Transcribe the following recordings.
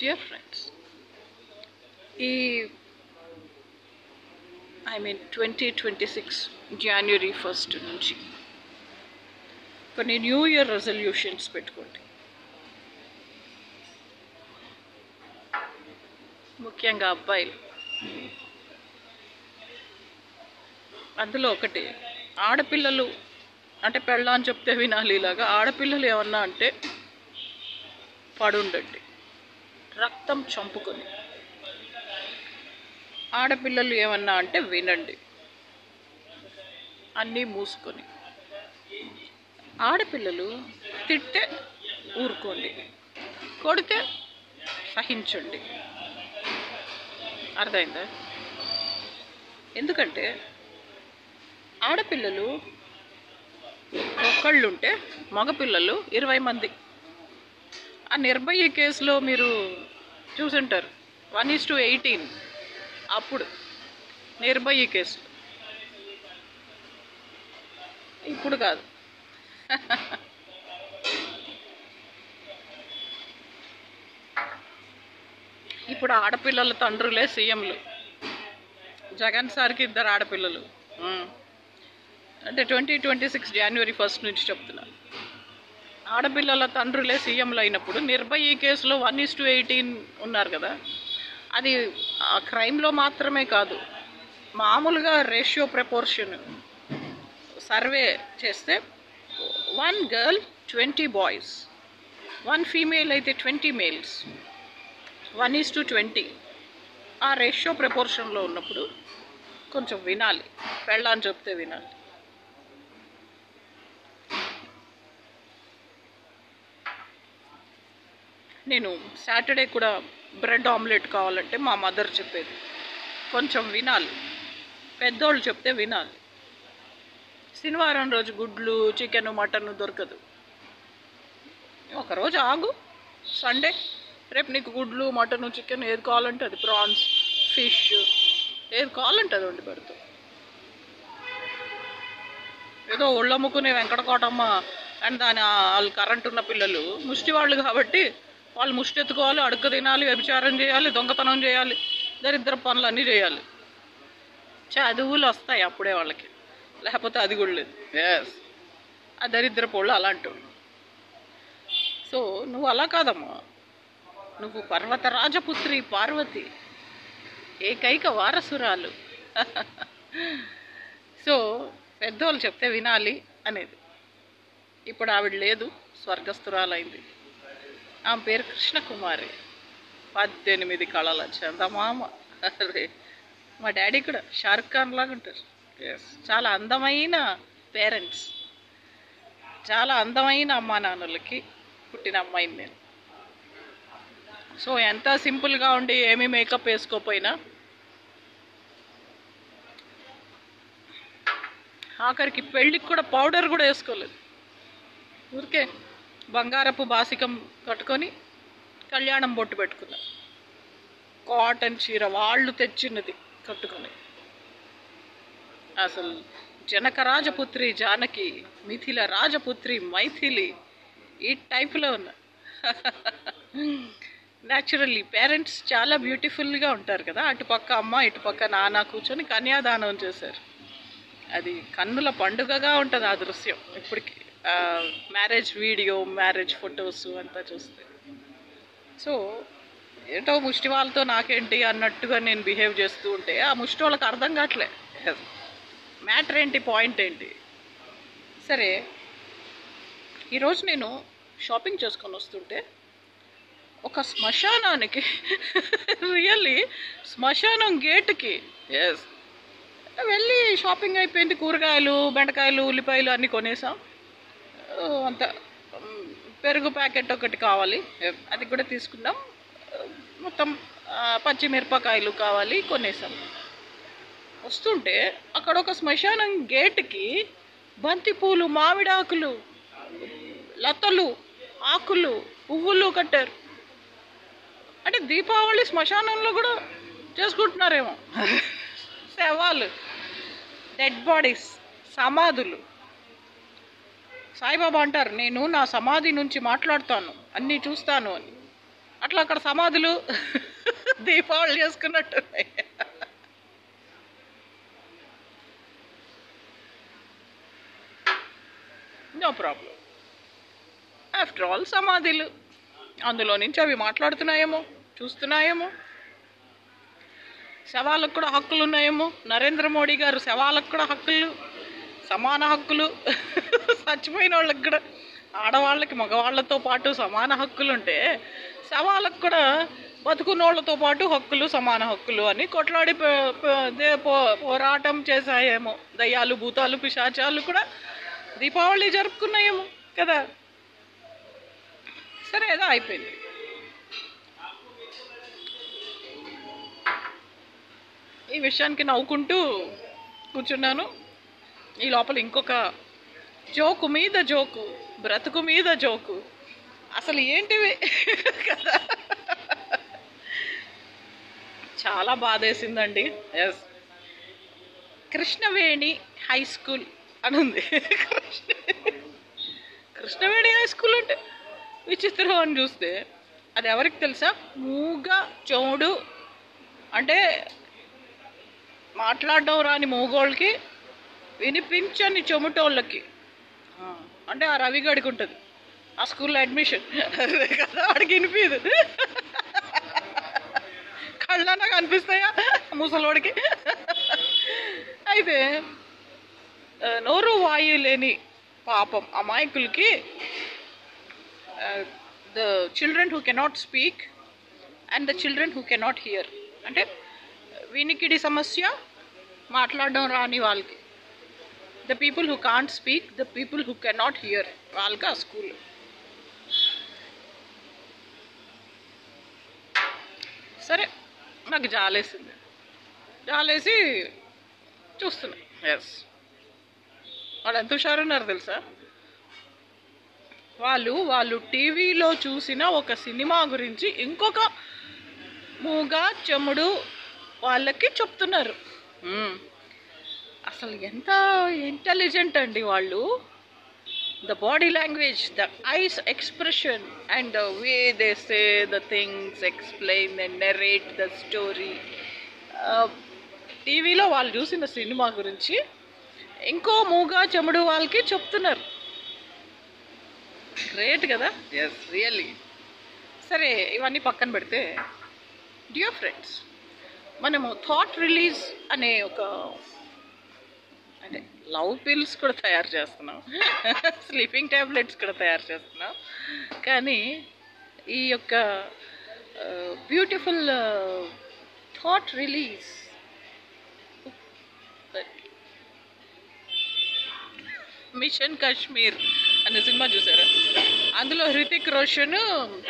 Dear friends, ఈ 2026 January 1st నుంచి కొన్ని న్యూ ఇయర్ రెజల్యూషన్స్ పెట్టుకోండి. ముఖ్యంగా అబ్బాయిలు. అందులో ఒకటి, ఆడపిల్లలు అంటే పెళ్ళాని చెప్తే వినాలి. ఇలాగా ఆడపిల్లలు ఏమన్నా అంటే పడుండండి రక్తం చంపుకొని. ఆడపిల్లలు ఏమన్నా అంటే వినండి అన్నీ మూసుకొని. ఆడపిల్లలు తిట్టే ఊరుకోండి, కొడితే సహించండి. అర్థమైందా? ఎందుకంటే ఆడపిల్లలు ఒక్కళ్ళుంటే మగపిల్లలు 20 మంది. ఆ నిర్భయ కేసులో మీరు చూసుంటారు, 1:18. అప్పుడు నిర్భయ కేసు, ఇప్పుడు కాదు. ఇప్పుడు ఆడపిల్లల తండ్రులే సీఎంలు. జగన్ సార్కి 2 ఆడపిల్లలు. అంటే 2026 January 1st నుంచి చెప్తున్నాను. ఆడపిల్లల తండ్రులే సీఎంలు అయినప్పుడు నిర్భయ కేసులో 1:18 ఉన్నారు కదా. అది ఆ క్రైమ్లో మాత్రమే కాదు, మామూలుగా రేషియో ప్రపోర్షన్ సర్వే చేస్తే 1 girl 20 boys, 1 female అయితే 20 males, 1:20. ఆ రేషియో ప్రపోర్షన్లో ఉన్నప్పుడు కొంచెం వినాలి, పెళ్ళాని చెప్తే వినాలి. నేను సాటర్డే కూడా బ్రెడ్ ఆమ్లెట్ కావాలంటే మా మదర్ చెప్పేది, కొంచెం వినాలి, పెద్దోళ్ళు చెప్తే వినాలి. శనివారం రోజు గుడ్లు, చికెన్, మటన్ దొరకదు. ఒకరోజు ఆగు, సండే. రేపు నీకు గుడ్లు, మటను, చికెన్ ఏది కావాలంటే అది, ప్రాన్స్, ఫిష్ ఏది కావాలంటే అది వండి పెడతాం. ఏదో ఒళ్ళమ్ముకునే వెంకటకోటమ్మ అండ్ దాని వాళ్ళు కరెంట్ ఉన్న పిల్లలు ముష్టి వాళ్ళు కాబట్టి వాళ్ళు ముష్టి ఎత్తుకోవాలి, అడుక్క తినాలి, వ్యభిచారం చేయాలి, దొంగతనం చేయాలి, దరిద్ర పనులన్నీ చేయాలి. చదువులు వస్తాయి అప్పుడే వాళ్ళకి, లేకపోతే అది కూడా లేదు. ఎస్, ఆ దరిద్ర పోళ్ళు అలాంటి. సో నువ్వు అలా కాదమ్మా, నువ్వు పర్వతరాజపుత్రి పార్వతి, ఏకైక వారసురాలు. సో పెద్దోళ్ళు చెప్తే వినాలి అనేది. ఇప్పుడు ఆవిడ లేదు, స్వర్గస్థురాలైంది. ఆమె పేరు కృష్ణకుమారి. 18 కళల చందమామ. అరే, మా డాడీ కూడా షారుఖ్ ఖాన్ లాగా ఉంటారు. ఎస్, చాలా అందమైన పేరెంట్స్, చాలా అందమైన అమ్మా నాన్నలకి పుట్టిన అమ్మాయిని నేను. సో ఎంత సింపుల్గా ఉండి ఏమీ మేకప్ వేసుకోపోయినా, ఆఖరికి పెళ్ళికి కూడా పౌడర్ కూడా వేసుకోలేదు. ఊరికే బంగారపు బాసికం కట్టుకొని కళ్యాణం బొట్టు పెట్టుకున్నా, కాటన్ చీర వాళ్ళు తెచ్చినది కట్టుకొని. అసలు జనక రాజపుత్రి జానకి, మిథిల రాజపుత్రి మైథిలి, ఈ టైప్లో ఉన్నా. న్యాచురల్లీ పేరెంట్స్ చాలా బ్యూటిఫుల్గా ఉంటారు కదా. అటుపక్క అమ్మ, ఇటుపక్క నాన్న కూర్చొని కన్యాదానం చేశారు. అది కన్నుల పండుగగా ఉంటుంది ఆ దృశ్యం ఇప్పటికి. మ్యారేజ్ వీడియో, మ్యారేజ్ ఫొటోస్ అంతా చూస్తే. సో ఏంటో ముష్టి వాళ్ళతో నాకేంటి అన్నట్టుగా నేను బిహేవ్ చేస్తూ ఉంటే ఆ ముష్టి వాళ్ళకి అర్థం కావట్లే మ్యాటర్ ఏంటి, పాయింట్ ఏంటి. సరే, ఈరోజు నేను షాపింగ్ చేసుకొని వస్తుంటే ఒక శ్మశానానికి, రియల్లీ శ్మశానం గేటుకి, ఎస్, వెళ్ళి షాపింగ్ అయిపోయింది. కూరగాయలు, బెండకాయలు, ఉల్లిపాయలు అన్నీ కొనేసాం. అంత పెరుగు ప్యాకెట్ ఒకటి కావాలి, అది కూడా తీసుకున్నాం. మొత్తం పచ్చిమిరపకాయలు కావాలి, కొనేసాం. వస్తుంటే అక్కడ ఒక శ్మశానం గేటుకి బంతిపూలు, మామిడాకులు, లతలు, ఆకులు, పువ్వులు కట్టారు. అంటే దీపావళి శ్మశానంలో కూడా చేసుకుంటున్నారేమో. శవాలు, డెడ్ బాడీస్, సమాధులు. సాయిబాబా అంటారు, నేను నా సమాధి నుంచి మాట్లాడతాను, అన్నీ చూస్తాను అని. అట్లా అక్కడ సమాధులు దీపావళి చేసుకున్నట్టున్నాయి. No problem. ఆఫ్టర్ ఆల్ సమాధులు, అందులో నుంచి అవి మాట్లాడుతున్నాయేమో, చూస్తున్నాయేమో. శవాలకు కూడా హక్కులు ఉన్నాయేమో. నరేంద్ర మోడీ గారు శవాలకు కూడా హక్కులు, సమాన హక్కులు. చచ్చిపోయిన వాళ్ళకి కూడా, ఆడవాళ్ళకి మగవాళ్ళతో పాటు సమాన హక్కులు ఉంటే శవాలకు కూడా బతుకున్నోళ్లతో పాటు హక్కులు, సమాన హక్కులు అని కొట్లాడి పోరాటం చేశాయేమో. దయ్యాలు, భూతాలు, పిశాచాలు కూడా దీపావళి జరుపుకున్నాయేమో కదా. సరే, ఏదో అయిపోయింది. ఈ విషయానికి నవ్వుకుంటూ కూర్చున్నాను. ఈ లోపల ఇంకొక జోకు మీద జోకు, బ్రతుకు మీద జోకు. అసలు ఏంటివి కదా, చాలా బాధేసిందండి. ఎస్, కృష్ణవేణి హై స్కూల్ అని ఉంది. కృష్ణవేణి హై స్కూల్ అంటే విచిత్రం అని చూస్తే అది ఎవరికి తెలుసా? మూగ చెవుడు అంటే మాట్లాడడం రాని మూగోళ్ళకి, వినిపించని చెముటోళ్ళకి, అంటే ఆ రవిగడికి ఉంటుంది ఆ స్కూల్లో అడ్మిషన్ కదా, వాడికి వినిపించదు. కళ్ళన్నా కనిపిస్తాయా ముసలోడికి? అయితే నోరు వాయు లేని పాపం అమాయకులకి, the children who cannot speak and the children who cannot hear, అంటే వినికిడి సమస్య, మాట్లాడడం రాని వాళ్ళకి, the people who can't speak, the people who cannot hear, వాళ్ళకి ఆ స్కూల్. సరే, నాకు జాలేసింది. జాలేసి చూస్తున్నా. ఎస్, వాళ్ళు ఎంత హుషారున్నారు తెలుసా? వాళ్ళు టీవీలో చూసిన ఒక సినిమా గురించి ఇంకొక మూగా చెముడు వాళ్ళకి చెప్తున్నారు. అసలు ఎంత ఇంటెలిజెంట్ అండి వాళ్ళు. The body language, the ice expression and the way they say the things, explain and narrate the story. టీవీలో వాళ్ళు చూసిన సినిమా గురించి ఇంకో మూగా చెముడు వాళ్ళకి చెప్తున్నారు. గ్రేట్ కదా. Yes, really. సరే, ఇవన్నీ పక్కన పెడితే డియర్ ఫ్రెండ్స్, మనము థాట్ రిలీజ్ అనే ఒక, అంటే లవ్ పిల్స్ కూడా తయారు చేస్తున్నాం, స్లీపింగ్ ట్యాబ్లెట్స్ కూడా తయారు చేస్తున్నాం. కానీ ఈ యొక్క beautiful thought release mission Kashmir అనే సినిమా చూసారా? అందులో హృతిక్ రోషన్,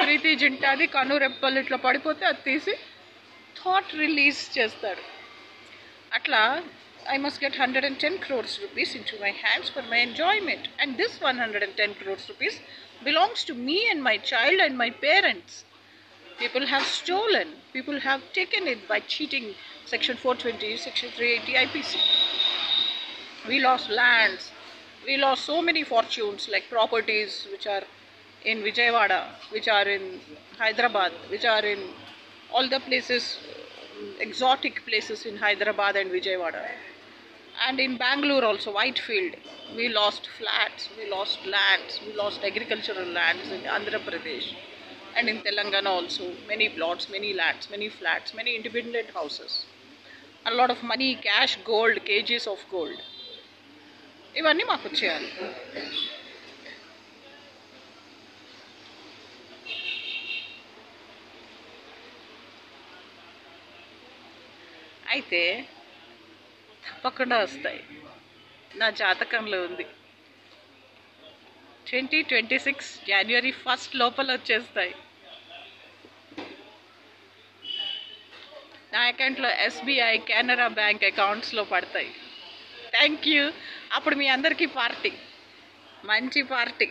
ప్రీతి జింటాది కను రెప్పలు ఇట్లా పడిపోతే అది తీసి థాట్ రిలీజ్ చేస్తాడు. అట్లా I must get 110 crores rupees into my hands for my enjoyment, and this 110 crores rupees belongs to me and my child and my parents. People have stolen, people have taken it by cheating section 420, section 380 IPC. We lost lands, we lost so many fortunes, like properties which are in Vijayawada, which are in Hyderabad, which are in all the places, exotic places in Hyderabad and Vijayawada, and in Bangalore also, Whitefield. We lost flats, we lost lands, we lost agricultural lands in Andhra Pradesh, and in Telangana also, many plots, many lands, many flats, many independent houses, a lot of money, cash, gold, kgs of gold. ఇవన్నీ మాకు వచ్చేయాలి. అయితే తప్పకుండా వస్తాయి. నా జాతకంలో ఉంది 2026 జనవరి 1 లోపల వచ్చేస్తాయి. నా అకౌంట్లో SBI, కెనరా బ్యాంక్ అకౌంట్స్లో పడతాయి. Thank you. అప్పుడు మీ అందరికీ పార్టీ, మంచి పార్టీ.